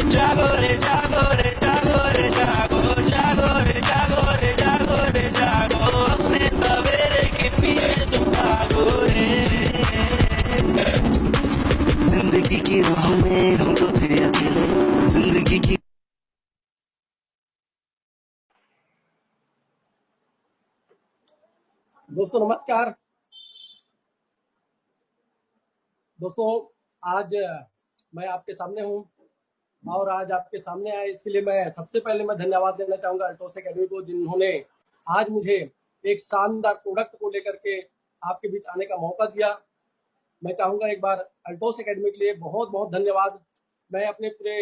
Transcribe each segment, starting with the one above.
जागो रे जागो रे जागो रे जागो जागो रे जागो रे जागो रे जागो अपने सवेरे के पीछे तुम भागो रे जिंदगी की राह में हम तो थे अकेले जिंदगी की दोस्तों नमस्कार। दोस्तों आज मैं आपके सामने हूं और आज आपके सामने आया इसके लिए मैं सबसे पहले धन्यवाद देना चाहूंगा अल्टोस एकेडमी को, जिन्होंने आज मुझे एक शानदार प्रोडक्ट को लेकर के आपके बीच आने का मौका दिया। मैं चाहूंगा एक बार अल्टोस एकेडमी के लिए बहुत बहुत धन्यवाद। मैं अपने पूरे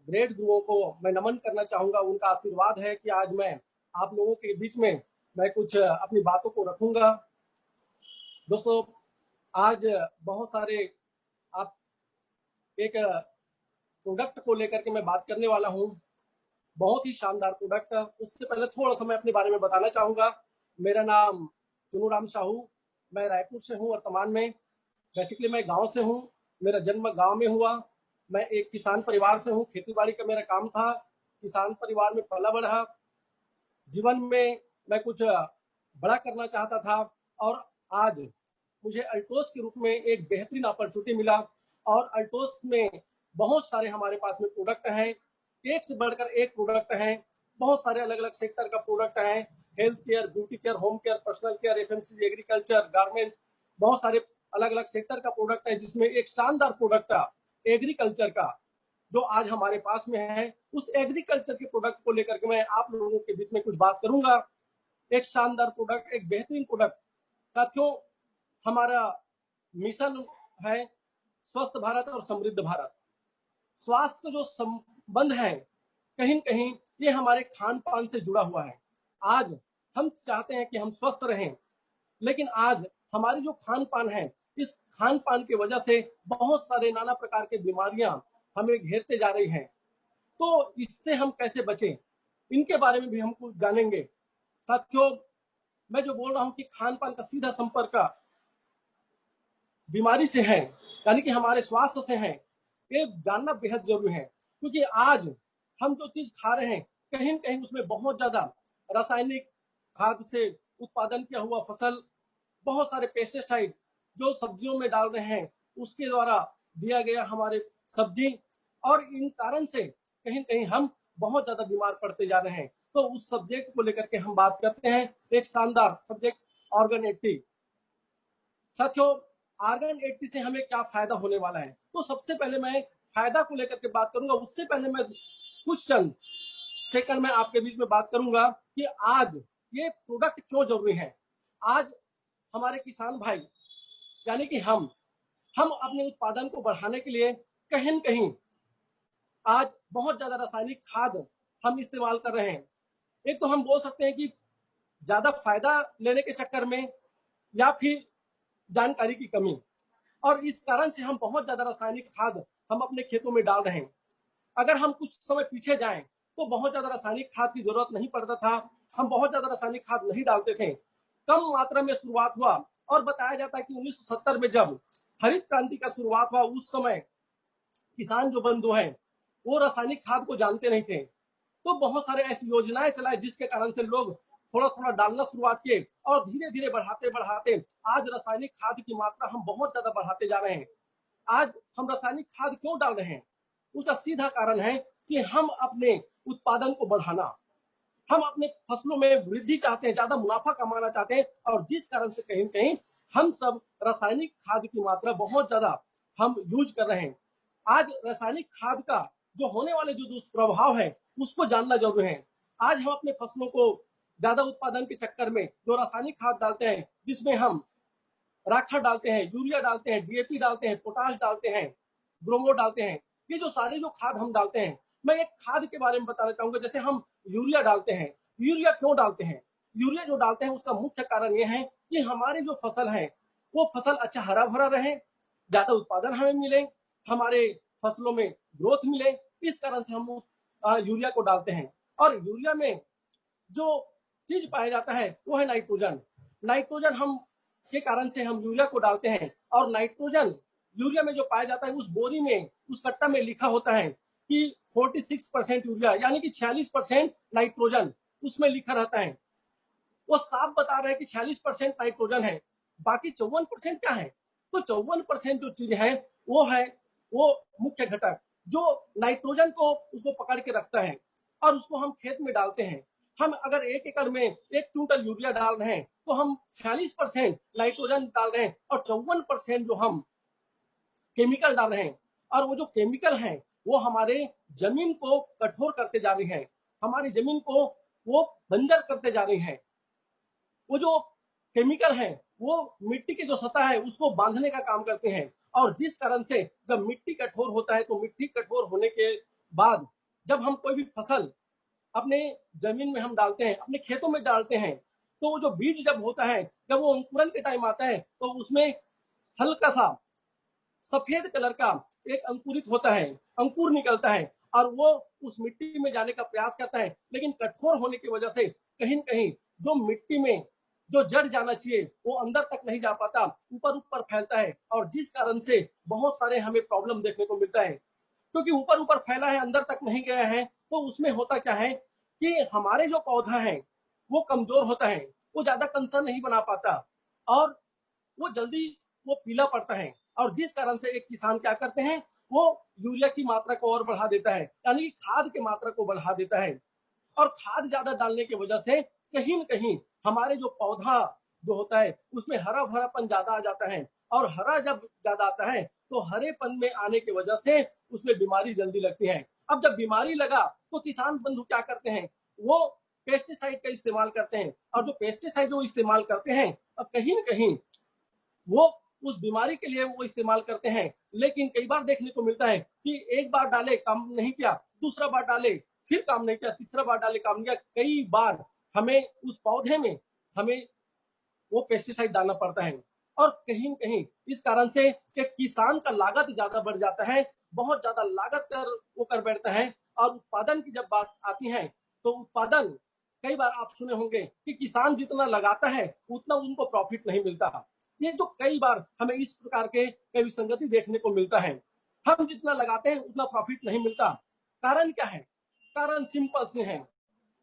ग्रेड गुरुओं को मैं नमन करना चाहूंगा। उनका आशीर्वाद है कि आज मैं आप लोगों के बीच में मैं कुछ अपनी बातों को रखूंगा। दोस्तों आज बहुत सारे आप एक प्रोडक्ट को लेकर के मैं बात करने वाला हूं, बहुत ही शानदार प्रोडक्ट। उससे पहले थोड़ा सा मैं अपने बारे में बताना चाहूंगा। मेरा नाम चुनू राम साहू, मैं रायपुर से हूं वर्तमान में। बेसिकली मैं गांव से हूं, मेरा जन्म गांव में हुआ। मैं एक किसान परिवार से हूं, खेती बाड़ी का मेरा काम था, किसान परिवार में पला बढ़ा। जीवन में मैं कुछ बड़ा करना चाहता था और आज मुझे अल्टोस के रूप में एक बेहतरीन अपॉर्चुनिटी मिला। और अल्टोस में बहुत सारे हमारे पास में प्रोडक्ट हैं, एक से बढ़कर एक प्रोडक्ट हैं। बहुत सारे अलग अलग सेक्टर का प्रोडक्ट हैं, health care, beauty care, home care, personal care, FMCG, agriculture, garment, बहुत सारे अलग अलग सेक्टर का प्रोडक्ट है, जिसमें एक शानदार प्रोडक्ट एग्रीकल्चर का जो आज हमारे पास में है, उस एग्रीकल्चर के प्रोडक्ट को लेकर के मैं आप लोगों के बीच में कुछ बात करूंगा। एक शानदार प्रोडक्ट, एक बेहतरीन प्रोडक्ट। साथियों, हमारा मिशन है स्वस्थ भारत और समृद्ध भारत। स्वास्थ्य का जो संबंध है कहीं न कहीं ये हमारे खान पान से जुड़ा हुआ है। आज हम चाहते हैं कि हम स्वस्थ रहें, लेकिन आज हमारी जो खान पान है, इस खान पान की वजह से बहुत सारे नाना प्रकार के बीमारियां हमें घेरते जा रही हैं। तो इससे हम कैसे बचें, इनके बारे में भी हम कुछ जानेंगे। साथियों, मैं जो बोल रहा हूं कि खान पान का सीधा संपर्क बीमारी से है, यानी कि हमारे स्वास्थ्य से है, ये जानना बेहद जरूरी है। क्योंकि आज हम जो चीज खा रहे हैं कहीं न कहीं उसमें बहुत ज्यादा रासायनिक खाद से उत्पादन किया हुआ फसल, बहुत सारे पेस्टिसाइड जो सब्जियों में डाल रहे हैं उसके द्वारा दिया गया हमारे सब्जी, और इन कारण से कहीं न कहीं हम बहुत ज्यादा बीमार पड़ते जा रहे हैं। तो उस सब्जेक्ट को लेकर के हम बात करते हैं, एक शानदार सब्जेक्ट ऑर्गन 80। साथियों, ऑर्गन 80 से हमें क्या फायदा होने वाला है, तो सबसे पहले मैं फायदा को लेकर के बात करूंगा। उससे पहले मैं कुछ सेकंड में आपके बीच में बात करूंगा कि आज ये प्रोडक्ट क्यों जरूरी है। आज हमारे किसान भाई यानी कि हम अपने उत्पादन को बढ़ाने के लिए कहीं न कहीं आज बहुत ज्यादा रासायनिक खाद हम इस्तेमाल कर रहे हैं। एक तो हम बोल सकते हैं कि ज्यादा फायदा लेने के चक्कर में, या फिर जानकारी की कमी, और इस कारण से हम बहुत ज्यादा रासायनिक खाद हम अपने खेतों में डाल रहे हैं। अगर हम कुछ समय पीछे जाएं तो बहुत ज्यादा रासायनिक खाद की जरूरत नहीं पड़ता था, हम बहुत ज्यादा रासायनिक खाद नहीं डालते थे, कम मात्रा में शुरुआत हुआ। और बताया जाता है कि 1970 में जब हरित क्रांति का शुरुआत हुआ, उस समय किसान जो बंधु हैं वो रासायनिक खाद को जानते नहीं थे। तो बहुत सारे ऐसी योजनाएं चलाई जिसके कारण से लोग थोड़ा थोड़ा डालना शुरुआत किए, और धीरे धीरे बढ़ाते बढ़ाते आज रासायनिक खाद की मात्रा हम बहुत ज्यादा बढ़ाते जा रहे हैं। आज हम रासायनिक खाद क्यों डाल रहे हैं, उसका सीधा कारण है कि हम अपने उत्पादन को बढ़ाना, हम अपने फसलों में वृद्धि चाहते हैं, ज्यादा मुनाफा कमाना चाहते हैं, और जिस कारण से कहीं कहीं हम सब रासायनिक खाद की मात्रा बहुत ज्यादा हम यूज कर रहे हैं। आज रासायनिक खाद का जो होने वाले जो दुष्प्रभाव है उसको जानना जरूरी है। आज हम अपने फसलों को ज्यादा उत्पादन के चक्कर में जो रासायनिक खाद डालते हैं, जिसमें हम राखा डालते हैं, यूरिया डालते हैं, डीएपी डालते हैं, पोटाश डालते हैं, ब्रोमो डालते हैं, ये जो सारे जो खाद हम डालते हैं, मैं एक खाद के बारे में बताना चाहूंगा। जैसे हम यूरिया डालते हैं, यूरिया क्यों डालते हैं, यूरिया जो डालते हैं उसका मुख्य कारण यह है कि हमारे जो फसल है वो फसल अच्छा हरा भरा रहे, ज्यादा उत्पादन हमें मिले, हमारे फसलों में ग्रोथ मिले, इस कारण से हम यूरिया को डालते हैं। और यूरिया में जो चीज पाया जाता है वो है नाइट्रोजन। नाइट्रोजन हम के कारण से हम यूरिया को डालते हैं, और नाइट्रोजन यूरिया में जो पाया जाता है उस बोरी में, उस कट्टा में लिखा होता है कि 46% यूरिया यानी कि 46% नाइट्रोजन उसमें लिखा रहता है। वो साफ बता रहे हैं कि 46% नाइट्रोजन है, बाकी 54% क्या है? तो 54% जो चीज है वो मुख्य घटक जो नाइट्रोजन को उसको पकड़ के रखता है और उसको हम खेत में डालते हैं। हम अगर 1 एकड़ में 1 क्विंटल यूरिया डाल रहे हैं तो हम 46% नाइट्रोजन डाल रहे हैं और 54% जो हम केमिकल डाल रहे हैं। और वो जो केमिकल है वो हमारे जमीन को कठोर करते जा रही है, हमारी जमीन को वो बंजर करते जा रही है। वो जो केमिकल है वो मिट्टी की जो सतह है उसको बांधने का काम करते हैं और जिस कारण से जब मिट्टी कठोर होता है तो मिट्टी कठोर होने के बाद जब हम कोई भी फसल अपने जमीन में हम डालते हैं, अपने खेतों में डालते हैं, तो वो जो बीज जब होता है, जब वो अंकुरन के टाइम आता है तो उसमें हल्का सा सफेद कलर का एक अंकुरित होता है, अंकुर निकलता है और वो उस मिट्टी में जाने का प्रयास करता है, लेकिन कठोर होने की वजह से कहीं न कहीं जो मिट्टी में जो जड़ जाना चाहिए वो अंदर तक नहीं जा पाता, ऊपर ऊपर फैलता है और जिस कारण से बहुत सारे हमें प्रॉब्लम देखने को मिलता है। क्योंकि ऊपर ऊपर फैला है, अंदर तक नहीं गया है, तो उसमें होता क्या है कि हमारे जो पौधा है वो कमजोर होता है, वो ज्यादा कंसर नहीं बना पाता और वो जल्दी वो पीला पड़ता है और जिस कारण से एक किसान क्या करते हैं वो यूरिया की मात्रा को और बढ़ा देता है, यानी कि खाद की मात्रा को बढ़ा देता है और खाद ज्यादा डालने की वजह से कहीं न कहीं हमारे जो पौधा जो होता है उसमें हरा भरापन ज्यादा आ जाता है और हरा जब ज्यादा आता है तो हरेपन में आने की वजह से उसमें बीमारी जल्दी लगती है। अब जब बीमारी लगा तो किसान बंधु क्या करते हैं, वो पेस्टिसाइड का इस्तेमाल करते हैं और जो पेस्टिसाइड वो इस्तेमाल करते हैं अब कहीं न कहीं वो उस बीमारी के लिए वो इस्तेमाल करते हैं, लेकिन कई बार देखने को मिलता है कि एक बार डाले काम नहीं किया, दूसरा बार डाले फिर काम नहीं किया, तीसरा बार डाले काम नहीं किया, कई बार हमें उस पौधे में हमें वो पेस्टिसाइड डालना पड़ता है और कहीं न कहीं इस कारण से कि किसान का लागत ज्यादा बढ़ जाता है, बहुत ज्यादा लागत कर वो कर बैठता है और उत्पादन की जब बात आती है तो उत्पादन कई बार आप सुने होंगे कि किसान जितना लगाता है उतना उनको प्रॉफिट नहीं मिलता। ये जो कई बार हमें इस प्रकार के कई विसंगति देखने को मिलता है, हम जितना लगाते हैं उतना प्रॉफिट नहीं मिलता। कारण क्या है? कारण सिंपल से है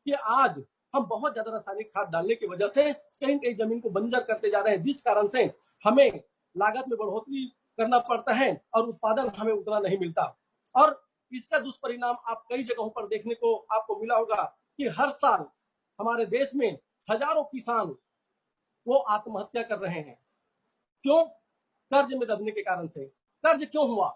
कि आज हम बहुत ज्यादा रासायनिक खाद डालने की वजह से कहीं कहीं जमीन को बंजर करते जा रहे हैं, जिस कारण से हमें लागत में बढ़ोतरी करना पड़ता है और उत्पादन हमें उतना नहीं मिलता। और इसका दुष्परिणाम आप कई जगहों पर देखने को आपको मिला होगा कि हर साल हमारे देश में हजारों किसान वो आत्महत्या कर रहे हैं। क्यों? कर्ज में दबने के कारण से। कर्ज क्यों हुआ?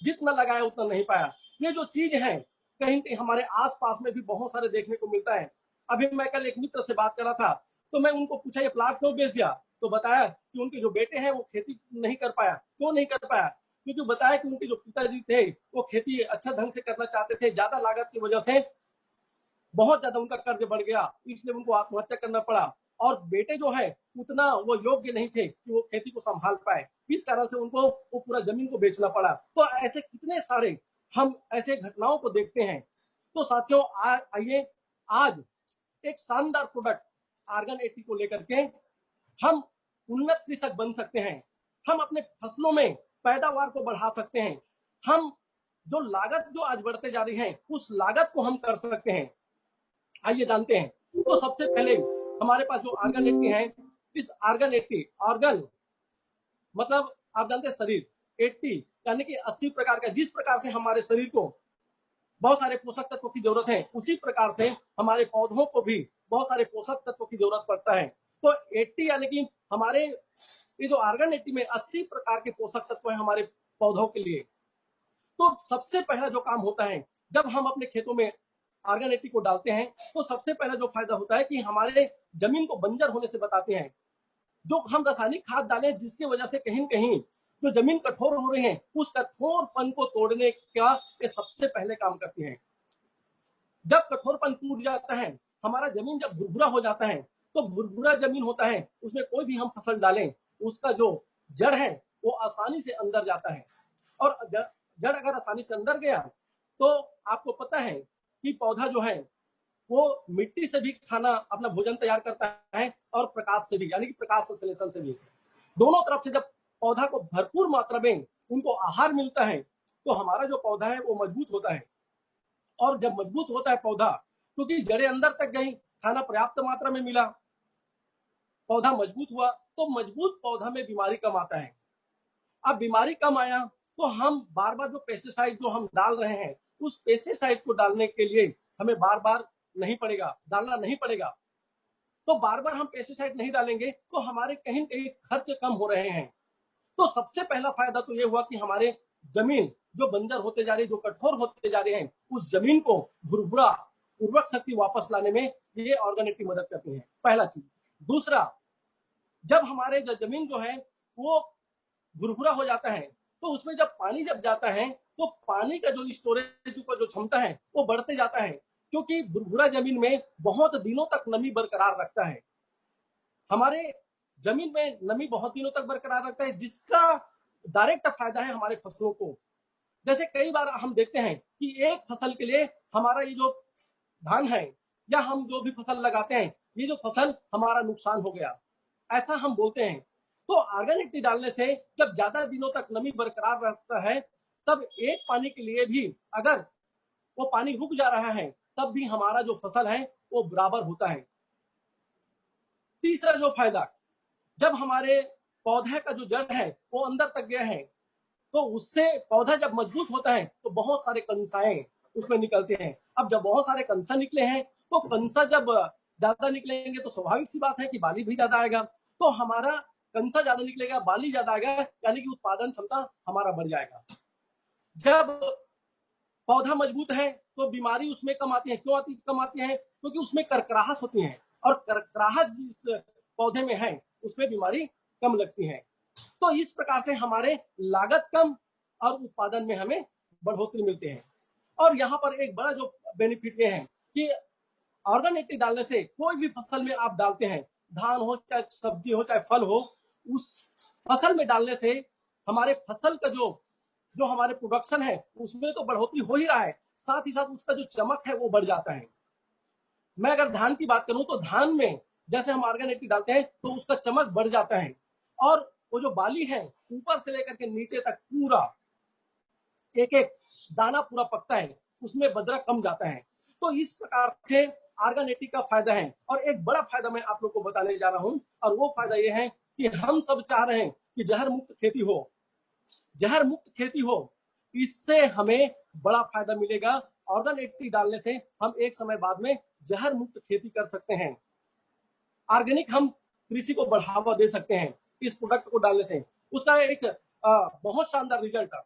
जितना लगाया उतना नहीं पाया। ये जो चीज है कहीं कहीं हमारे आसपास में भी बहुत सारे देखने को मिलता है। अभी मैं कल एक मित्र से बात कर रहा था तो मैं उनको पूछा ये प्लाट क्यों बेच दिया, तो बताया कि उनके जो बेटे हैं वो खेती नहीं कर पाया। क्यों नहीं कर पाया? क्योंकि बताया कि उनके जो पिताजी थे वो खेती अच्छा ढंग से करना चाहते थे, ज्यादा लागत की वजह से बहुत ज्यादा उनका कर्ज बढ़ गया, इसलिए उनको आत्महत्या करना पड़ा और बेटे जो है उतना वो योग्य नहीं थे कि वो खेती को संभाल पाए, इस कारण से उनको वो पूरा जमीन को बेचना पड़ा। तो ऐसे कितने सारे हम ऐसे घटनाओं को देखते हैं। तो साथियों आइए आज एक शानदार प्रोडक्ट आर्गन 80 को लेकर के हम उन्नत कृषक बन सकते हैं, हम अपने फसलों में पैदावार को बढ़ा सकते हैं, हम जो लागत जो आज बढ़ते जा रही है उस लागत को हम कर सकते हैं। आइए जानते हैं। तो सबसे पहले हमारे पास जो आर्गन 80 है, इस आर्गन 80 ऑर्गन मतलब आप जानते हैं शरीर, 80 यानी कि 80 प्रकार का, जिस प्रकार से हमारे शरीर को बहुत सारे पोषक तत्वों की जरूरत है उसी प्रकार से हमारे पौधों को भी बहुत सारे पोषक तत्वों की जरूरत पड़ता है। तो 80 यानी कि हमारे ये जो आर्गन 80 में 80 प्रकार के पोषक तत्व है हमारे पौधों के लिए। तो सबसे पहला जो काम होता है जब हम अपने खेतों में आर्गन 80 को डालते हैं तो सबसे पहला जो फायदा होता है कि हमारे जमीन को बंजर होने से बताते हैं। जो हम रासायनिक खाद डालें जिसकी वजह से कहीं कहीं जो जमीन कठोर हो रही है उस कठोरपन को तोड़ने का ये सबसे पहले काम करती है। जब कठोरपन टूट जाता है, हमारा जमीन जब भुरभुरा हो जाता है, तो भुरभुरा जमीन होता है उसमें कोई भी हम फसल डालें उसका जो जड़ है वो आसानी से अंदर जाता है और जड़ अगर आसानी से अंदर गया तो आपको पता है कि पौधा जो है वो मिट्टी से भी खाना अपना भोजन तैयार करता है और प्रकाश से भी, यानी कि प्रकाश संश्लेषण से भी, दोनों तरफ से जब पौधा को भरपूर मात्रा में उनको आहार मिलता है तो हमारा जो पौधा है वो मजबूत होता है। और जब मजबूत होता है पौधा, क्योंकि जड़ें अंदर तक गई, खाना पर्याप्त मात्रा में मिला, पौधा मजबूत हुआ, तो मजबूत पौधा में बीमारी कम आता है। अब बीमारी कम आया तो हम बार बार जो पेस्टिसाइड जो हम डाल रहे हैं, उस पेस्टिसाइड को डालने के लिए हमें बार बार डालना नहीं पड़ेगा। तो बार बार हम पेस्टिसाइड नहीं डालेंगे तो हमारे कहीं कहीं खर्च कम हो रहे हैं। तो सबसे पहला फायदा तो ये हुआ कि हमारे जमीन जो बंजर होते जा रही है, जो कठोर होते जा रहे हैं, उस जमीन को भुरभुरा उर्वरक शक्ति वापस लाने में ये ऑर्गेनिक की मदद करती है, पहला चीज। दूसरा, जब हमारे जमीन जो है वो भुरभुरा हो जाता है, तो उसमें जब पानी जब जाता है तो पानी का जो स्टोरेज का जो क्षमता है वो बढ़ते जाता है, क्योंकि भुरभुरा जमीन में बहुत दिनों तक नमी बरकरार रखता है। हमारे जमीन में नमी बहुत दिनों तक बरकरार रखता है, जिसका डायरेक्ट फायदा है हमारे फसलों को। जैसे कई बार हम देखते हैं कि एक फसल के लिए हमारा ये जो धान है या हम जो भी फसल लगाते हैं, ये जो फसल हमारा नुकसान हो गया, ऐसा हम बोलते हैं। तो ऑर्गेनिक टी डालने से जब ज्यादा दिनों तक नमी बरकरार रहता है, तब एक पानी के लिए भी अगर वो पानी रुक जा रहा है, तब भी हमारा जो फसल है वो बराबर होता है। तीसरा जो फायदा, जब हमारे पौधे का जो जड़ है वो अंदर तक गया है, तो उससे पौधा जब मजबूत होता है तो बहुत सारे कंसाएं उसमें निकलते हैं। अब जब बहुत सारे कंसा निकले हैं, तो कंसा जब ज्यादा निकलेंगे तो स्वाभाविक सी बात है कि बाली भी ज्यादा आएगा। तो हमारा कंसा ज्यादा निकलेगा, बाली ज्यादा आएगा, यानी कि उत्पादन क्षमता हमारा बढ़ जाएगा। जब पौधा मजबूत है तो बीमारी उसमें कम आती है। क्यों कम आती है? क्योंकि उसमें करकराहट होती है, और करकराहट जिस पौधे में है उसमें बीमारी कम लगती है। तो इस प्रकार से हमारे लागत कम और उत्पादन में हमें बढ़ोतरी मिलती है। और यहाँ पर एक बड़ा जो बेनिफिट ये है कि ऑर्गेनिक डालने से कोई भी फसल में आप डालते हैं, धान हो चाहे सब्जी हो चाहे फल हो, उस फसल में डालने से हमारे फसल का जो हमारे प्रोडक्शन है उसमें तो बढ़ोतरी हो ही रहा है, साथ ही साथ उसका जो चमक है वो बढ़ जाता है। मैं अगर धान की बात करूं तो धान में जैसे हम ऑर्गेनिक डालते हैं तो उसका चमक बढ़ जाता है, और वो जो बाली है ऊपर से लेकर के नीचे तक पूरा एक एक दाना पूरा पकता है, उसमें बदरा कम जाता है। तो इस प्रकार से ऑर्गेनिक का फायदा है। और एक बड़ा फायदा मैं आप लोग को बताने जा रहा हूं, और वो फायदा ये है कि हम सब चाह रहे हैं कि जहर मुक्त खेती हो, जहर मुक्त खेती हो। इससे हमें बड़ा फायदा मिलेगा। ऑर्गेनिक डालने से हम एक समय बाद में जहर मुक्त खेती कर सकते हैं। ऑर्गेनिक हम कृषि को बढ़ावा दे सकते हैं इस प्रोडक्ट को डालने से। उसका एक बहुत शानदार रिजल्ट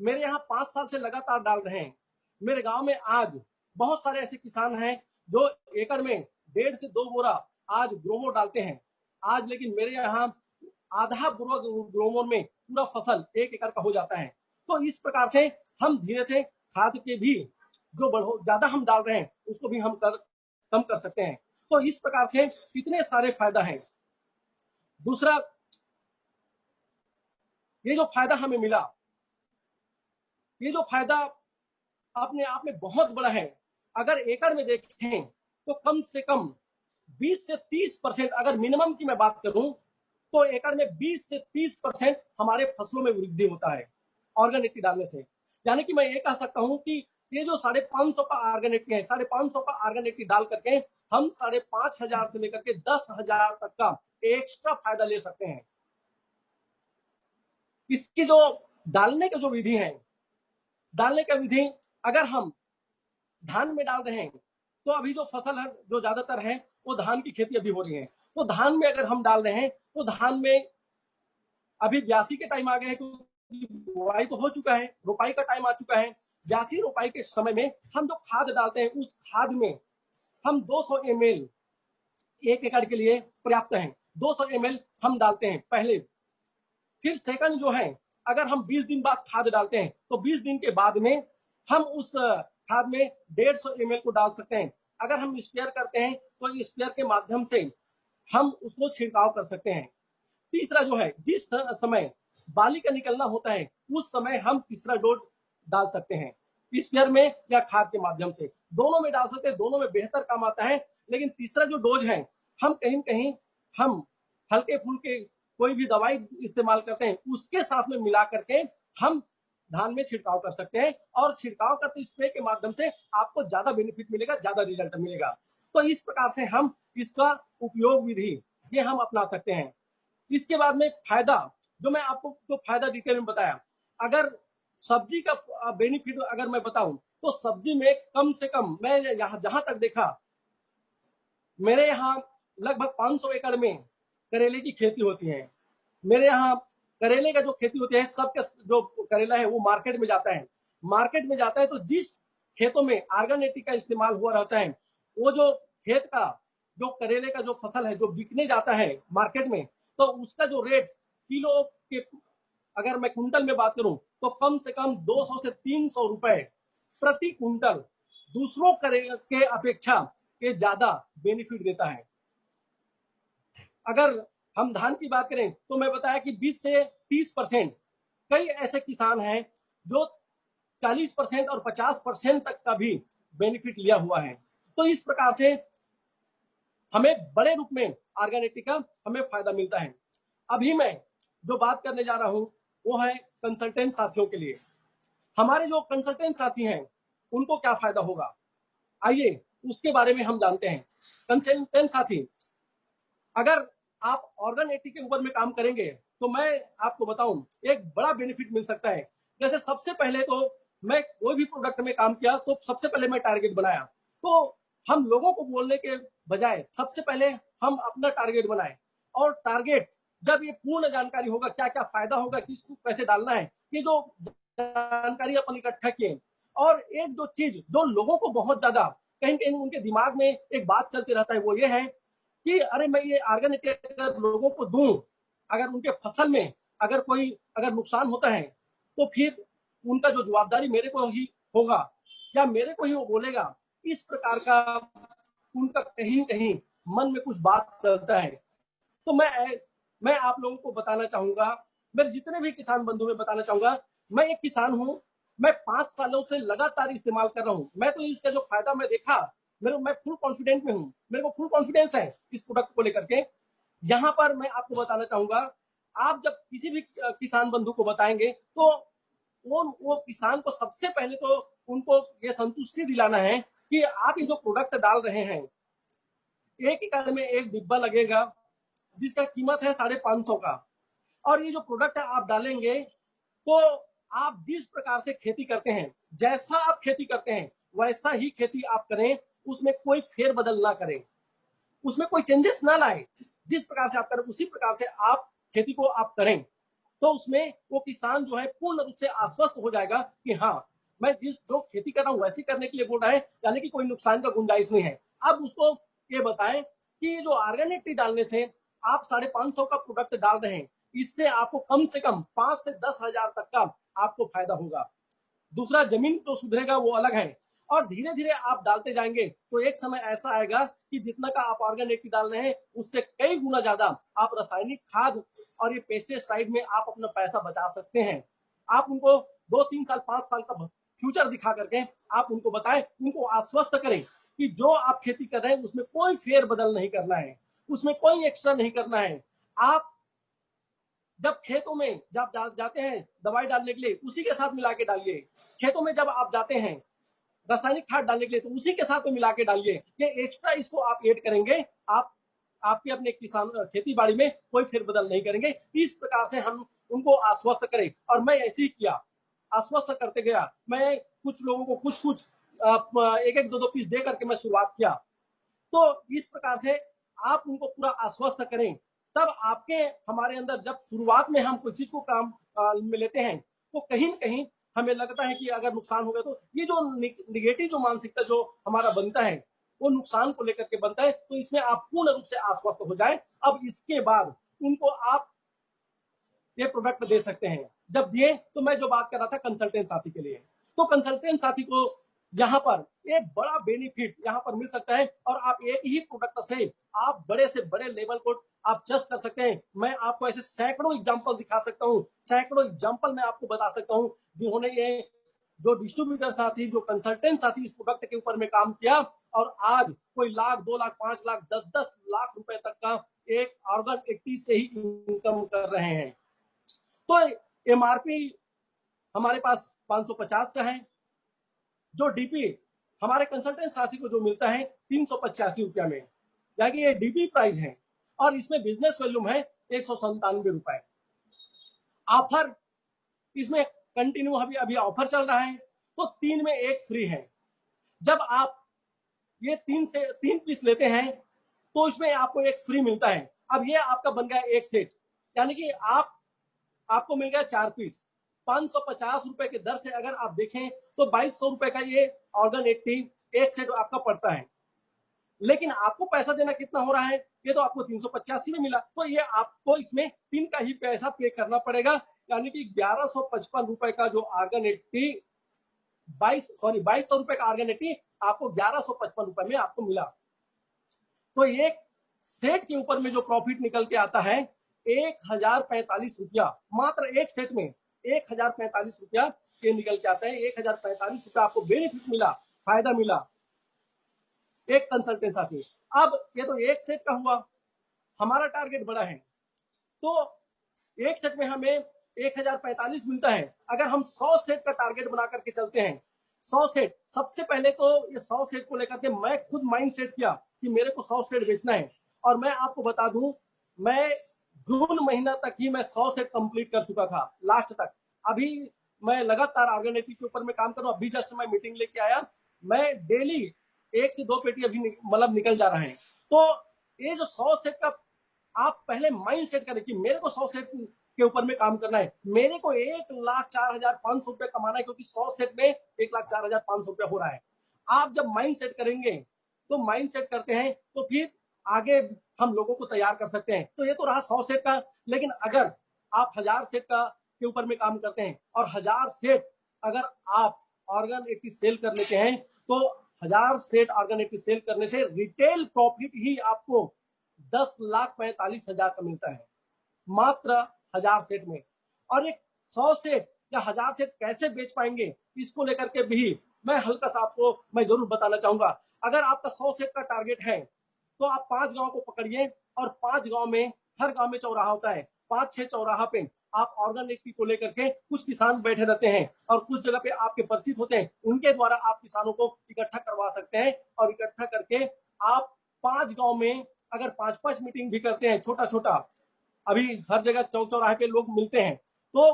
मेरे यहाँ 5 साल से लगातार डाल रहे हैं। मेरे गांव में आज बहुत सारे ऐसे किसान हैं जो एकड़ में 1.5 से 2 बोरा आज ग्रोमो डालते हैं आज। लेकिन मेरे यहाँ आधा बोरा ग्रोमो में पूरा फसल 1 एकड़ का हो जाता है। तो इस प्रकार से हम धीरे से खाद के भी जो ज्यादा हम डाल रहे हैं उसको भी हम कम कर सकते हैं। तो इस प्रकार से कितने सारे फायदा हैं। दूसरा, ये जो फायदा हमें मिला, ये जो फायदा अपने आप में बहुत बड़ा है। अगर एकड़ में देखें तो कम से कम 20 से 30%, अगर मिनिमम की मैं बात करूं तो एकड़ में 20 से 30% हमारे फसलों में वृद्धि होता है ऑर्गेनिक डालने से। यानी कि मैं ये कह सकता हूं कि ये जो 550 का ऑर्गेनिक है, 550 का ऑर्गेनिक डाल करके हम 5,500 से लेकर के 10,000 तक का एक्स्ट्रा फायदा ले सकते हैं। इसकी जो डालने की जो विधि है, डालने का विधि अगर हम धान में डाल रहे हैं तो अभी जो फसल है जो ज्यादातर है वो धान की खेती अभी हो रही है। तो धान में अगर हम डाल रहे हैं तो धान में अभी ब्यासी के टाइम आ गए हैं, क्योंकि बुआई तो हो चुका है, रोपाई का टाइम आ चुका है। ब्यासी रोपाई के समय में हम जो खाद डालते हैं उस खाद में हम 200 ml 1 एकड़ के लिए पर्याप्त है। 200 ml हम डालते हैं पहले। फिर सेकंड जो है, अगर हम 20 दिन बाद खाद डालते हैं तो 20 दिन के बाद में हम उस खाद में 150 ml को डाल सकते हैं। अगर हम स्प्रेयर करते हैं तो स्प्रेयर के माध्यम से हम उसको छिड़काव कर सकते हैं। तीसरा जो है, जिस समय बाली का निकलना होता है उस समय हम तीसरा डोज डाल सकते हैं, स्प्रेयर में या खाद के माध्यम से, दोनों में डाल सकते हैं। दोनों में बेहतर काम आता है। लेकिन तीसरा जो डोज है, हम कहीं हम हल्के फुल्के कोई भी दवाई इस्तेमाल करते हैं उसके साथ में मिला करके हम धान में छिड़काव कर सकते हैं, और छिड़काव करते स्प्रे के माध्यम से आपको ज्यादा बेनिफिट मिलेगा, ज्यादा रिजल्ट मिलेगा। तो इस प्रकार से हम इसका उपयोग विधि ये हम अपना सकते हैं। इसके बाद में फायदा, जो मैं आपको जो फायदा डिटेल में बताया, अगर सब्जी का बेनिफिट अगर मैं बताऊं तो सब्जी में कम से कम मैं यहाँ जहां तक देखा, मेरे यहाँ लगभग 500 एकड़ में करेले की खेती होती है। मेरे यहाँ करेले का जो खेती होती है, सबका जो करेला है वो मार्केट में जाता है। मार्केट में जाता है तो जिस खेतों में ऑर्गेनिक का इस्तेमाल हुआ रहता है, वो जो खेत का जो करेले का जो फसल है जो बिकने जाता है मार्केट में, तो उसका जो रेट किलो के, अगर मैं कुंटल में बात करूं तो कम से कम 200 से 300 रुपए प्रति कुंटल दूसरों के अपेक्षा के ज्यादा बेनिफिट देता है। अगर हम धान की बात करें तो मैं बताया कि 20 से 30%, कई ऐसे किसान हैं जो 40% और 50% तक का भी बेनिफिट लिया हुआ है। तो इस प्रकार से हमें बड़े रूप में ऑर्गेनिक का हमें फायदा मिलता है। अभी मैं जो बात करने जा रहा हूं वो है कंसल्टेंट साथियों के लिए। हमारे जो कंसल्टेंट साथी हैं उनको क्या फायदा होगा, आइए उसके बारे में हम जानते हैं। कंसल्टेंट साथी, अगर आप ऑर्गेनिक के ऊपर में काम करेंगे तो मैं आपको बताऊं एक बड़ा बेनिफिट मिल सकता है। जैसे सबसे पहले तो मैं कोई भी प्रोडक्ट में काम किया तो सबसे पहले मैं टारगेट बनाया, तो हम लोगों को बोलने के बजाय सबसे पहले हम अपना टारगेट बनाए, और टारगेट जब ये पूर्ण जानकारी होगा, क्या क्या फायदा होगा, किसको कैसे डालना है, ये जो जानकारी अपन इकट्ठा किए, और एक जो चीज जो लोगों को बहुत ज्यादा कहीं कहीं उनके दिमाग में एक बात चलती रहता है वो ये है कि अरे मैं ये ऑर्गेनिक अगर लोगों को दूं, अगर उनके फसल में अगर कोई अगर नुकसान होता है तो फिर उनका जो जवाबदारी मेरे को ही होगा या मेरे को ही वो बोलेगा। इस प्रकार का उनका कहीं कहीं मन में कुछ बात चलता है। तो मैं आप लोगों को बताना चाहूंगा, मेरे जितने भी किसान बंधु में बताना चाहूंगा, मैं एक किसान हूं, मैं 5 सालों से लगातार इस्तेमाल कर रहा हूं। मैं तो इसका जो फायदा मैं देखा, मैं फुल कॉन्फिडेंट में हूं, मेरे को फुल कॉन्फिडेंस है इस प्रोडक्ट को लेकर के। यहाँ पर मैं आपको बताना चाहूंगा, आप जब किसी भी किसान बंधु को बताएंगे तो वो किसान को सबसे पहले तो उनको ये संतुष्टि दिलाना है कि आप ये जो प्रोडक्ट डाल रहे हैं, एक एकड़ में एक डिब्बा लगेगा जिसका कीमत है 550 का, और ये जो प्रोडक्ट आप डालेंगे तो आप जिस प्रकार से खेती करते हैं, जैसा आप खेती करते हैं वैसा ही खेती आप करें, उसमें कोई फेरबदल ना करें, उसमें कोई चेंजेस ना लाए। जिस प्रकार से आप करें उसी प्रकार से आप खेती को आप करें, तो उसमें वो किसान जो है पूर्ण रूप से आश्वस्त हो जाएगा कि हाँ, मैं जिस जो खेती कर रहा हूँ वैसे करने के लिए बोल रहा है, यानी कि कोई नुकसान का गुंजाइश नहीं है। अब उसको ये बताएं कि जो ऑर्गेनिक टी डालने से आप 550 का प्रोडक्ट डाल रहे हैं, इससे आपको कम से कम 5 से 10 हजार तक का आपको फायदा होगा। दूसरा, जमीन जो सुधरेगा वो अलग है, और धीरे धीरे आप डालते जाएंगे तो एक समय ऐसा आएगा कि जितना का आप ऑर्गेनिक डाल रहे हैं उससे कई गुना ज्यादा आप रासायनिक खाद और ये पेस्टिसाइड में आप अपना पैसा बचा सकते हैं। आप उनको 2-3 साल 5 साल का फ्यूचर दिखा करके आप उनको बताएं, उनको आश्वस्त करें कि जो आप खेती कर रहे हैं उसमें कोई फेर बदल नहीं करना है, उसमें कोई एक्स्ट्रा नहीं करना है। आप जब खेतों में जब जाते हैं दवाई डालने के लिए, उसी के साथ मिला के डालिए। खेतों में जब आप जाते हैं रासायनिक खाद डालने के लिए, तो उसी के साथ में मिला के डालिए। ये एक्स्ट्रा इसको आप ऐड करेंगे, आप आपके अपने किसान खेती बाड़ी में कोई फेरबदल नहीं करेंगे। इस प्रकार से हम उनको आश्वस्त करें, और मैं ऐसे ही किया, आश्वस्त करते गया। मैं कुछ लोगों को कुछ कुछ एक एक दो दो पीस दे करके मैं शुरुआत किया। तो इस प्रकार से आप उनको पूरा आश्वस्त करें, तब आपके हमारे अंदर जब शुरुआत में हम कोई चीज को काम में लेते हैं तो कहीं न कहीं हमें लगता है कि अगर नुकसान हो गया तो ये जो निगेटिव जो मानसिकता जो हमारा बनता है वो नुकसान को लेकर के बनता है। तो इसमें आप पूर्ण रूप से आश्वस्त हो जाए। अब इसके बाद उनको आप ये प्रोडक्ट दे सकते हैं। जब दिए तो मैं जो बात कर रहा था कंसल्टेंट साथी के लिए, तो कंसल्टेंट साथी को यहाँ पर एक बड़ा बेनिफिट यहाँ पर मिल सकता है, और आप एक ही प्रोडक्ट से आप बड़े से बड़े लेवल को आप जज कर सकते हैं। मैं आपको ऐसे सैकड़ों एग्जांपल दिखा सकता हूँ, सैकड़ों एग्जांपल मैं आपको बता सकता हूँ जिन्होंने ये जो डिस्ट्रीब्यूटर साथी, जो कंसल्टेंट साथी इस प्रोडक्ट के ऊपर में काम किया, और आज कोई लाख, 2 लाख, 5 लाख, 10-10 लाख रुपए तक का एक ऑर्गन एक्टिव से ही इनकम कर रहे हैं। तो एमआरपी हमारे पास 550 का है। जो डीपी हमारे कंसल्टेंट साथी को जो मिलता है 385 रुपया में, यानी ये डीपी प्राइस है और इसमें बिजनेस वॉल्यूम है 197 रुपए। ऑफर इसमें कंटिन्यू अभी अभी ऑफर चल रहा है, तो 3 में 1 फ्री है। जब आप ये 3 पीस लेते हैं तो इसमें आपको 1 फ्री मिलता है। अब ये आपका बन गया 1 सेट, यानी कि आपको मिल गया 4 पीस। 550 रुपए की दर से अगर आप देखें तो 2200 रुपए का ये ऑर्गन 80 1 सेट आपका पड़ता है। लेकिन आपको पैसा देना कितना हो रहा है, ये तो आपको 385 में मिला, तो ये आपको इसमें 3 का ही पैसा पे करना पड़ेगा, यानी कि 1155 रुपए का जो ऑर्गन 80 2200 रुपए का ऑर्गन 80 आपको 1155 रुपए में आपको मिला। तो एक सेट के ऊपर में जो प्रॉफिट निकल के आता है 1045 रुपया, मात्र एक सेट में 1045 रुपया के निकल के आता है। 1045 रुपया आपको बेनिफिट मिला, फायदा मिला एक कंसल्टेंट साथी। अब ये तो एक सेट का हुआ, हमारा टारगेट बड़ा है, तो एक सेट में हमें 1045 मिलता है। अगर हम 100 सेट का टारगेट बना करके चलते हैं, 100 सेट, सबसे पहले तो ये 100 सेट को लेकर के मैं खुद माइंड सेट किया कि मेरे को 100 सेट बेचना है। और मैं आपको बता दूं, मैं जून महीना तक ही मैं 100 सेट कंप्लीट कर चुका था, लास्ट तक। अभी मैं लगातार ऑर्गेनाइजेशन के ऊपर में काम कर रहा हूं। अभी जस्ट मैं मीटिंग लेके आया, मैं डेली 1 से 2 पेटी अभी मतलब निकल जा रहा है। तो ये जो 100 सेट का आप पहले माइंड सेट करें कि मेरे को 100 सेट के ऊपर में काम करना है, मेरे को 1,04,500 रुपया कमाना है, क्योंकि 100 सेट में 1,04,500 रुपया हो रहा है। आप जब माइंड सेट करेंगे, तो माइंड सेट करते हैं तो फिर आगे हम लोगों को तैयार कर सकते हैं। तो ये तो रहा 100 सेट का। लेकिन अगर आप 1000 सेट का के ऊपर में काम करते हैं और 1000 सेट अगर आप ऑर्गन 80 सेल कर लेते हैं, तो 1000 सेट ऑर्गन 80 सेल करने से रिटेल प्रॉफिट ही आपको 10,45,000 का मिलता है, मात्र 1000 सेट में। और एक 100 सेट या 1000 सेट कैसे बेच पाएंगे, इसको लेकर के भी मैं हल्का सा आपको मैं जरूर बताना चाहूंगा। अगर आपका 100 सेट का टारगेट है, तो आप 5 गांव को पकड़िए और 5 गांव में, हर गांव में चौराहा होता है, 5-6 चौराहा पे आप ऑर्गन 80 को लेकर के कुछ किसान बैठे रहते हैं और कुछ जगह पे आपके परिचित होते हैं, उनके द्वारा आप किसानों को इकट्ठा करवा सकते हैं। और इकट्ठा करके आप 5 गांव में अगर 5-5 मीटिंग भी करते हैं, छोटा छोटा, अभी हर जगह चौराहे पे लोग मिलते हैं, तो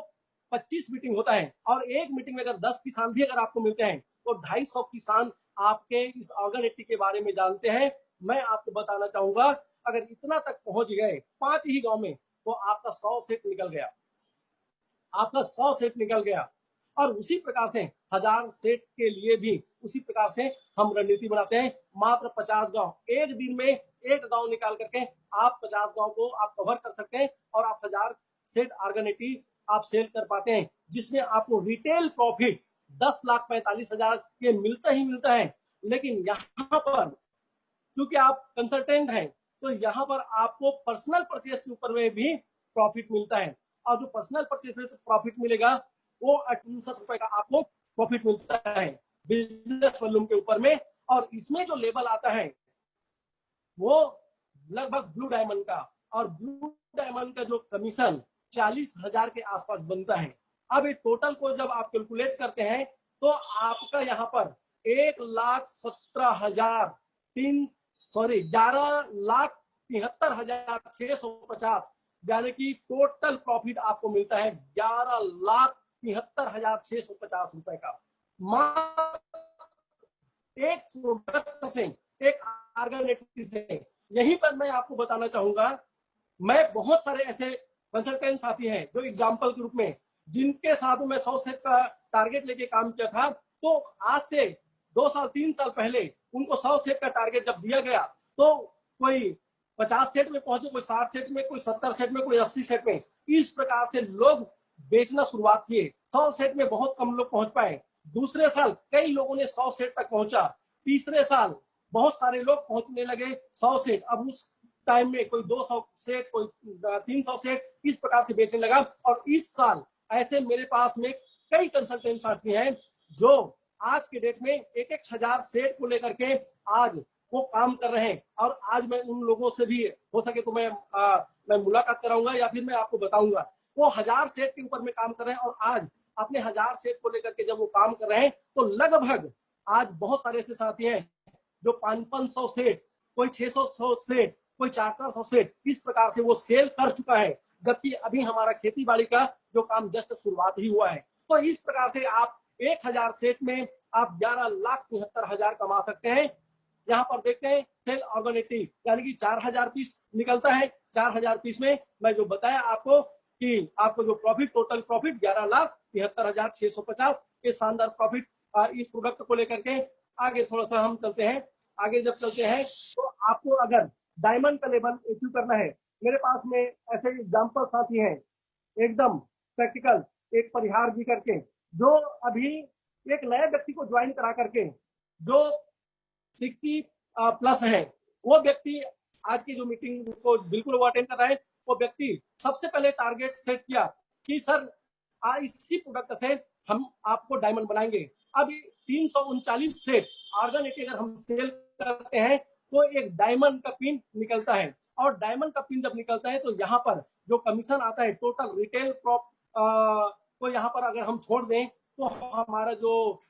25 मीटिंग होता है। और एक मीटिंग में अगर 10 किसान भी अगर आपको मिलते हैं, तो 250 किसान आपके इस ऑर्गन 80 के बारे में जानते हैं। मैं आपको बताना चाहूंगा, अगर इतना तक पहुंच गए 5 ही गांव में, तो आपका 100 सेट निकल गया, आपका 100 सेट निकल गया। और उसी प्रकार से 1000 सेट के लिए भी उसी प्रकार से हम रणनीति बनाते हैं। मात्र 50 गांव, एक दिन में एक गांव निकाल करके आप 50 गांव को आप कवर कर सकते हैं और आप 1000 सेट ऑर्गन 80 आप सेल कर पाते हैं, जिसमें आपको रिटेल प्रॉफिट 10,45,000 के मिलता ही मिलता है। लेकिन यहाँ पर चूंकि आप कंसल्टेंट हैं, तो यहाँ पर आपको पर्सनल परचेस के ऊपर में भी प्रॉफिट मिलता है। और जो पर्सनल परचेस में प्रॉफिट मिलेगा, वो 68 रुपए का आपको प्रॉफिट मिलता है बिजनेस वॉल्यूम के ऊपर में। और इसमें जो लेवल आता है वो लगभग ब्लू डायमंड का, और ब्लू डायमंड का जो कमीशन 40,000 के आसपास बनता है। अब ये टोटल को जब आप कैलकुलेट करते हैं, तो आपका यहाँ पर 11,73,650, यानी कि टोटल प्रॉफिट आपको मिलता है 11,73,650 रुपए का, एक प्रोडक्ट से, एक ऑर्गन 80 से। यहीं पर मैं आपको बताना चाहूंगा, मैं बहुत सारे ऐसे कंसल्टेंट साथी हैं जो एग्जांपल के रूप में, जिनके साथ मैं 100 सेट का टारगेट लेके काम किया था, तो आज से 2 साल 3 साल पहले उनको 100 सेट का टारगेट जब दिया गया, तो कोई 50 सेट में पहुंचे, कोई 60 सेट में, कोई 70 सेट में, कोई 80 सेट में। इस प्रकार से लोग बेचना शुरुआत किए। 100 सेट में बहुत कम लोग पहुंच पाए। दूसरे साल कई लोगों ने 100 सेट तक पहुंचा। तीसरे साल बहुत सारे लोग पहुंचने लगे 100 सेट। अब उस टाइम में कोई 200 सेट, कोई 300 सेट, इस प्रकार से बेचने लगा। और इस साल ऐसे मेरे पास में कई कंसल्टेंट साथी हैं जो आज के डेट में 1-1 हजार सेट को लेकर के आज वो काम कर रहे हैं। और आज मैं उन लोगों से भी हो सके तो मैं मुलाकात कराऊंगा, या फिर मैं आपको बताऊंगा। वो 1000 सेट के ऊपर में काम कर रहे हैं और आज अपने 1000 सेट को लेकर के जब वो काम कर रहे हैं, तो लगभग आज बहुत सारे ऐसे साथी हैं जो 500-500 सेट, कोई 600 सेट, कोई 400 सेट, इस प्रकार से वो सेल कर चुका है, जबकि अभी हमारा खेती बाड़ी का जो काम जस्ट शुरुआत ही हुआ है। तो इस प्रकार से आप 1000 सेट में आप 11,73,000 कमा सकते हैं। यहाँ पर देखते हैं सेल ऑर्गेनिटी, यानी कि 4000 पीस निकलता है। 4000 पीस में मैं जो बताया आपको कि आपको जो प्रॉफिट, टोटल प्रॉफिट 11,73,650, ये शानदार प्रॉफिट इस प्रोडक्ट को लेकर के। आगे थोड़ा सा हम चलते हैं, आगे जब चलते हैं तो आपको अगर डायमंड का लेवल अचीव करना है, मेरे पास में ऐसे एग्जाम्पल साथी हैं एकदम प्रैक्टिकल, एक परिहार जी करके, जो अभी एक नए व्यक्ति को ज्वाइन करा करके जो 60 प्लस है, वो व्यक्ति आज की जो मीटिंग को बिल्कुल वो अटेंड कर रहा है। वो व्यक्ति सबसे पहले टारगेट सेट किया कि सर इसी प्रोडक्ट से हम आपको डायमंड बनाएंगे। अब 339 सेट ऑर्गेनिक अगर हम सेल करते हैं तो एक डायमंड का पिन निकलता है, और डायमंड का पिन जब निकलता है तो यहाँ पर जो कमीशन आता है टोटल रिटेल प्रॉप को यहाँ पर अगर हम छोड़ दें तो हमारा जो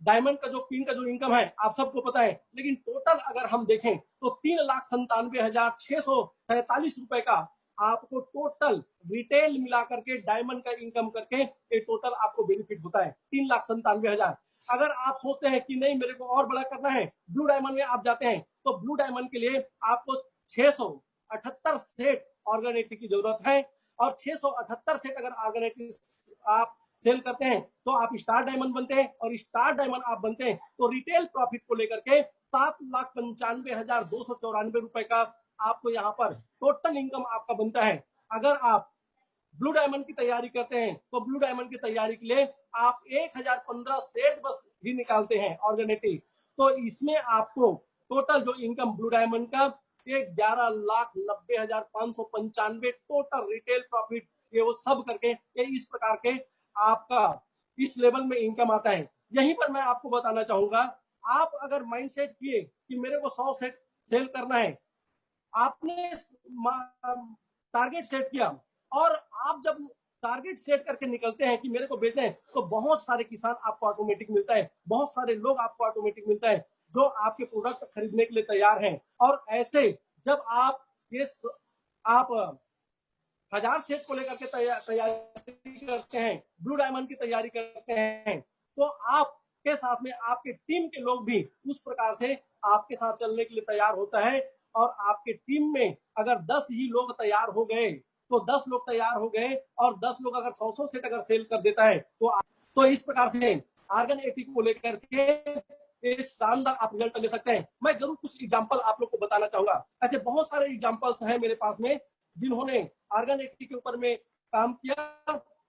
डायमंड का जो पिन का जो इनकम है आप सबको पता है, लेकिन टोटल अगर हम देखें तो 3,97,647 रुपए का आपको टोटल रिटेल मिला करके डायमंड का इनकम करके ये टोटल आपको बेनिफिट होता है 3,97,000। अगर आप सोचते हैं कि नहीं मेरे को और बड़ा करना है, ब्लू डायमंड में आप जाते हैं तो ब्लू डायमंड के लिए आपको 678 सेट ऑर्गेनिटी की जरूरत है, और 678 सेट अगर ऑर्गेनिटी आप सेल करते हैं तो आप स्टार डायमंड बनते हैं, और स्टार डायमंड आप बनते हैं तो रिटेल प्रॉफिट को लेकर के 7,95,294 रुपए का आपको यहाँ पर टोटल इनकम आपका बनता है। अगर आप ब्लू डायमंड की तैयारी करते हैं तो ब्लू डायमंड की तैयारी के लिए आप 1015 सेट बस ही निकालते हैं ऑर्गेनिटी, तो इसमें आपको टोटल जो इनकम ब्लू डायमंड का 11,90,595 टोटल रिटेल प्रॉफिट, ये वो सब करके ये इस प्रकार के आपका इस लेवल में इनकम आता है। यहीं पर मैं आपको बताना चाहूंगा, आप अगर माइंड सेट किए कि मेरे को 100 सेट सेल करना है, आपने टारगेट सेट किया, और आप जब टारगेट सेट करके निकलते हैं कि मेरे को बेचना है, तो बहुत सारे किसान आपको ऑटोमेटिक मिलता है, बहुत सारे लोग आपको ऑटोमेटिक मिलता है जो आपके प्रोडक्ट खरीदने के लिए तैयार हैं। और ऐसे जब आप ये आप 1000 सेट को लेकर के तैयारी करते हैं, ब्लू डायमंड की तैयारी करते हैं, तो आपके साथ में आपके टीम के लोग भी उस प्रकार से आपके साथ चलने के लिए तैयार होता है। और आपके टीम में अगर 10 ही लोग तैयार हो गए तो 10 लोग तैयार हो गए, और 10 लोग अगर 100 सेट अगर सेल कर देता है तो इस प्रकार से ऑर्गेनिटी को लेकर के शानदार आप रिजल्ट ले सकते हैं। मैं जरूर कुछ एग्जांपल आप लोग को बताना चाहूंगा, ऐसे बहुत सारे एग्जांपल्स हैं मेरे पास में जिन्होंने ऑर्गेनिटी के ऊपर में काम किया,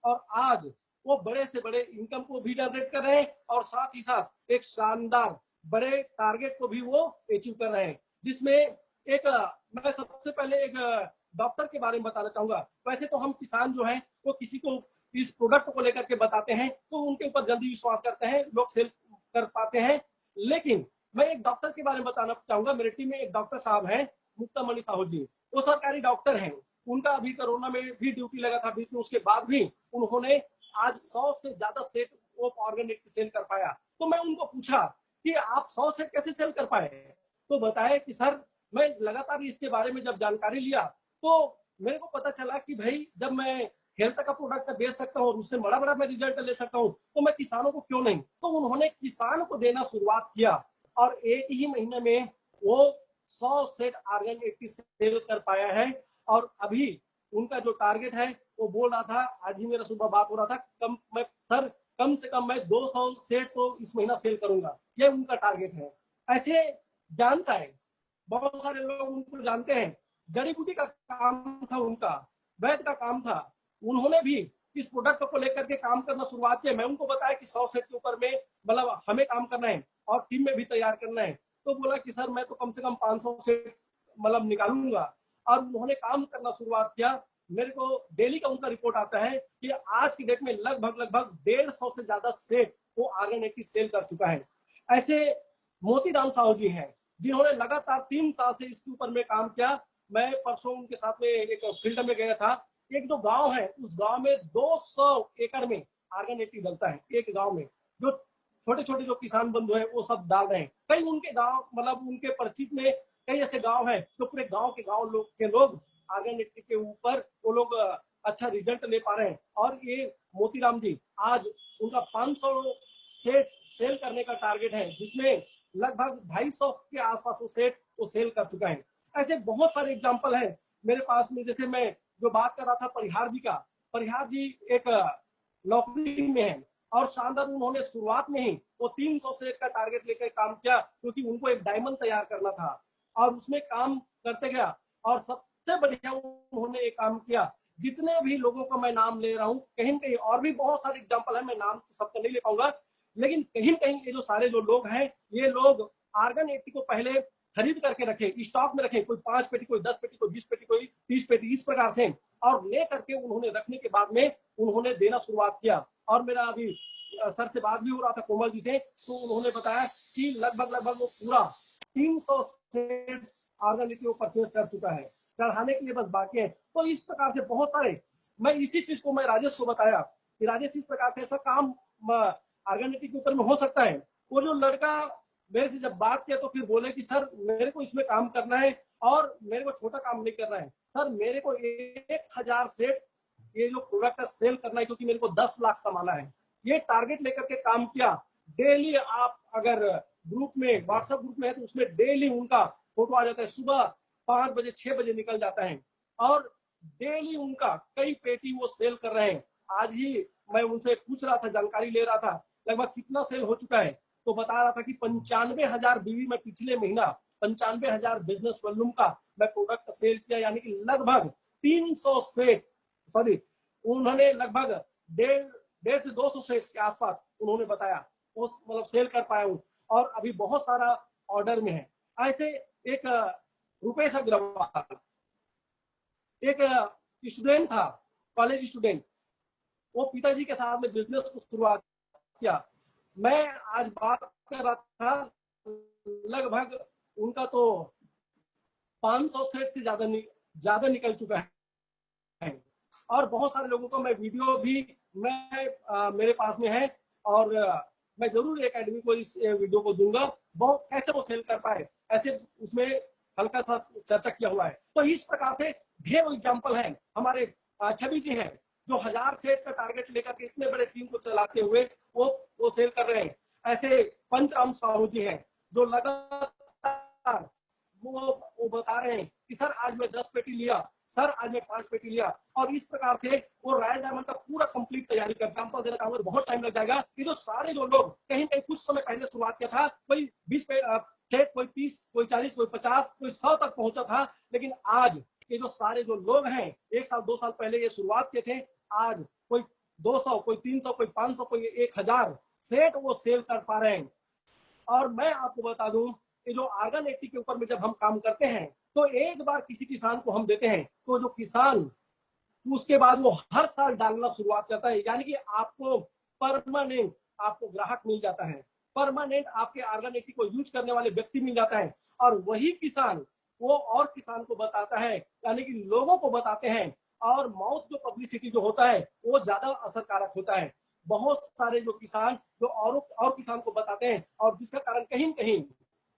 और आज वो बड़े से बड़े इनकम को भी जनरेट कर रहे हैं, और साथ ही साथ एक शानदार बड़े टारगेट को भी वो अचीव कर रहे हैं। जिसमें एक मैं सबसे पहले एक डॉक्टर के बारे में बताना चाहूंगा। वैसे तो हम किसान जो हैं वो किसी को इस प्रोडक्ट को लेकर के बताते हैं तो उनके ऊपर जल्दी विश्वास करते हैं, लोग सेल कर पाते हैं, लेकिन मैं एक डॉक्टर के बारे में बताना चाहूंगा। मेरे टीम में एक डॉक्टर साहब हैं, मुक्तामणि साहू जी, वो सरकारी डॉक्टर हैं। उनका अभी कोरोना में भी ड्यूटी लगा था बीच में, उसके बाद भी उन्होंने आज 100 से ज्यादा सेट ऑफ ऑर्गेनिक सेल कर पाया। तो मैं उनको पूछा कि आप 100 सेट कैसे सेल कर पाए, तो बताया कि सर मैं लगातार इसके बारे में जब जानकारी लिया तो मेरे को पता चला कि भाई जब मैं हेल्थ का प्रोडक्ट बेच सकता हूँ और उससे बड़ा बड़ा मैं रिजल्ट ले सकता हूँ तो मैं किसानों को क्यों नहीं। तो उन्होंने किसान को देना शुरुआत किया, और एक ही महीने में वो 100 सेट ऑर्गेनिक सेल कर पाया है। और अभी उनका जो टारगेट है वो बोल रहा था, आज ही मेरा सुबह बात हो रहा था, कम से कम मैं 200 सेट तो इस महीना सेल करूंगा, ये उनका टारगेट है। ऐसे जान सा है, बहुत सारे लोग उनको जानते हैं, जड़ी बूटी का काम था उनका, वैद्य का काम था। उन्होंने भी इस प्रोडक्ट को लेकर के काम करना शुरुआत किया। मैं उनको बताया कि 100 सेट के ऊपर में मतलब हमें काम करना है और टीम में भी तैयार करना है। तो बोला कि सर मैं तो कम से कम 500 सेट मतलब निकालूंगा, और उन्होंने काम करना शुरुआत किया। मेरे को डेली का उनका रिपोर्ट आता है कि आज की डेट में लगभग 150 से ज्यादा सेट वो ऑर्गेनिक सेल कर चुका है। ऐसे मोतीराम साहू जी हैं जिन्होंने लगातार 3 साल से इसके ऊपर में काम किया। मैं परसों उनके साथ में एक फील्ड में गया था, एक जो गांव है उस गांव में 200 एकड़ में आर्गन 80 डलता है एक गांव में। जो छोटे छोटे जो किसान बंधु हैं वो सब डाल रहे हैं। कई उनके गांव मतलब उनके परिचित में कई ऐसे गांव हैं जो पूरे गांव के लोग आर्गन 80 के ऊपर वो लोग अच्छा रिजल्ट ले पा रहे हैं। और ये मोतीराम जी आज उनका 500 सेट सेल करने का टारगेट है, जिसमें लगभग 250 के आसपास वो सेट वो सेल कर चुका है। ऐसे बहुत सारे एग्जाम्पल हैं मेरे पास में। जैसे मैं जो बात कर रहा था परिहार जी का, परिहार जी एक नौकरी में है और शानदार उन्होंने शुरुआत में ही वो 300 सेट का टारगेट लेकर काम किया, क्योंकि उनको एक डायमंड तैयार करना था और उसमें काम करते गया और सबसे बढ़िया उन्होंने एक काम किया। जितने भी लोगों का मैं नाम ले रहा हूँ, कहीं कहीं और भी बहुत सारे एग्जाम्पल है, मैं नाम तो सबका नहीं ले पाऊंगा, लेकिन कहीं कहीं ये जो सारे जो लोग हैं ये लोग आर्गन 80 को पहले खरीद करके रखे, स्टॉक में रखे, कोई 5 पेटी, कोई 10 पेटी, कोई 20 पेटी, कोई 30 पेटी, इस प्रकार से, और ले करके उन्होंने रखने के बाद में उन्होंने देना शुरुआत किया। और मेरा अभी सर से बात भी हो रहा था कोमल जी से, तो उन्होंने बताया कि लगभग वो पूरा 300 सेट आर्गन 80 को परचेज कर चुका है, चढ़ाने के लिए बस बाकी है। तो इस प्रकार से बहुत सारे, मैं इसी चीज को मैं राजेश को बताया कि राजेश इस प्रकार से ऐसा काम आर्गन 80 के ऊपर में हो सकता है। वो जो लड़का मेरे से जब बात किया तो फिर बोले कि सर मेरे को इसमें काम करना है और मेरे को छोटा काम नहीं करना है, सर मेरे को 1000 सेट ये जो प्रोडक्ट है सेल करना है, क्योंकि मेरे को 10 लाख कमाना है। ये टारगेट लेकर के काम किया। डेली आप अगर ग्रुप में, व्हाट्सएप ग्रुप में है तो उसमें डेली उनका फोटो आ जाता है, सुबह 5 बजे 6 बजे निकल जाता है और डेली उनका कई पेटी वो सेल कर रहे हैं। आज ही मैं उनसे पूछ रहा था, जानकारी ले रहा था लगभग कितना सेल हो चुका है, तो बता रहा था कि 95,000 बीवी में पिछले महीना 95,000 बिजनेस वॉल्यूम का मैं प्रोडक्ट सेल किया, यानी कि लगभग 300 सेट, सॉरी उन्होंने लगभग 150 से 200 सेट के आसपास उन्होंने बताया वो मतलब सेल कर पाया हूँ, और अभी बहुत सारा ऑर्डर में है। ऐसे एक रुपेश अग्रवाल एक स्टूडेंट था, कॉलेज स्टूडेंट, वो पिताजी के साथ में बिजनेस को शुरुआत किया। मैं आज बात कर रहा था, लगभग उनका तो 500 सेट से ज्यादा निकल चुका है। और बहुत सारे लोगों को मैं वीडियो भी मेरे पास में है और मैं जरूर एकेडमी को इस वीडियो को दूंगा, बहुत कैसे वो सेल कर पाए, ऐसे उसमें हल्का सा चर्चा किया हुआ है। तो इस प्रकार से ढेर एग्जाम्पल है। हमारे छवि जी हैं जो 1000 सेट का टारगेट लेकर के इतने बड़े टीम को चलाते हुए वो सेल कर रहे हैं। ऐसे पंचराम साहू जी हैं जो लगातार वो बता रहे हैं कि सर आज मैं 10 पेटी लिया, सर आज मैं 5 पेटी लिया, और इस प्रकार से वो राय डायमंड का पूरा कंप्लीट तैयारी कर। एग्जाम्पल देना चाहूंगा, बहुत टाइम लग जाएगा कि जो सारे जो लोग कहीं कहीं कुछ समय पहले शुरुआत किया था, कोई 20 सेट, कोई 30, कोई 40, कोई 50, कोई 100 तक पहुंचा था, लेकिन आज ये जो सारे जो लोग हैं 1 साल 2 साल पहले ये शुरुआत किए थे, आज कोई 200, कोई 300, कोई 500, कोई 1000 सेट वो सेल कर पा रहे हैं। और मैं आपको बता दूं कि जो आर्गन 80 के ऊपर में जब हम काम करते हैं तो एक बार किसी किसान को हम देते हैं तो जो किसान उसके बाद वो हर साल डालना शुरुआत करता है, यानी कि आपको परमानेंट आपको ग्राहक मिल जाता है, परमानेंट आपके आर्गन 80 को यूज करने वाले व्यक्ति मिल जाता है। और वही किसान वो और किसान को बताता है, यानी कि लोगों को बताते हैं, और माउथ जो पब्लिसिटी जो होता है वो ज्यादा असरकारक होता है। बहुत सारे जो किसान जो और किसान को बताते हैं, और जिसका कारण कहीं कहीं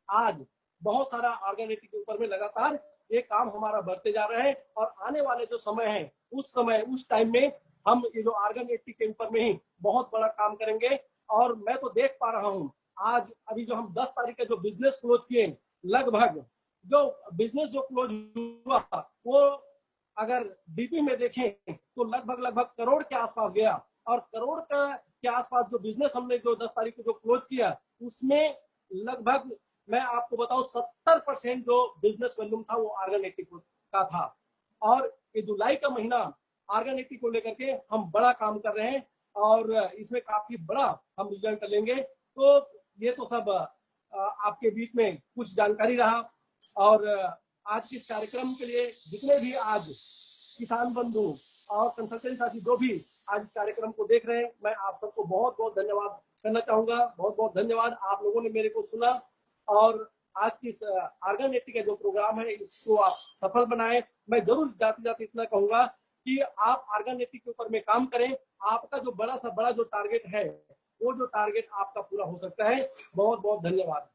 आज बहुत सारा आर्गन 80 के ऊपर में लगातार ये काम हमारा बढ़ते जा रहा है। और आने वाले जो समय है उस टाइम में हम ये जो आर्गन 80 के ऊपर में ही बहुत बड़ा काम करेंगे। और मैं तो देख पा रहा हूँ आज अभी जो हम 10 तारीख का जो बिजनेस क्लोज किए, लगभग जो बिजनेस जो क्लोज हुआ वो अगर डीपी में देखें तो लगभग करोड़ के आसपास गया। और करोड़ के आसपास जो बिजनेस हमने जो 10 तारीख को जो क्लोज किया उसमें लगभग मैं आपको बताऊं 70% जो बिजनेस वॉल्यूम था वो आर्गन 80 का था। और ये जुलाई का महीना आर्गन 80 को लेकर के हम बड़ा काम कर रहे हैं और इसमें काफी बड़ा हम रिजल्ट लेंगे। तो ये तो सब आपके बीच में कुछ जानकारी रहा। और आज के कार्यक्रम के लिए जितने भी आज किसान बंधु और कंसल्टेंट साथी जो भी आज कार्यक्रम को देख रहे हैं, मैं आप सबको बहुत बहुत धन्यवाद करना चाहूंगा। बहुत बहुत धन्यवाद, आप लोगों ने मेरे को सुना और आज की आर्गन 80 का जो प्रोग्राम है इसको आप सफल बनाएं। मैं जरूर जाते जाते इतना कहूंगा कि आप ऑर्गेनिक के ऊपर में काम करें। आपका जो बड़ा सा बड़ा जो टारगेट है, वो जो टारगेट आपका पूरा हो सकता है। बहुत बहुत धन्यवाद।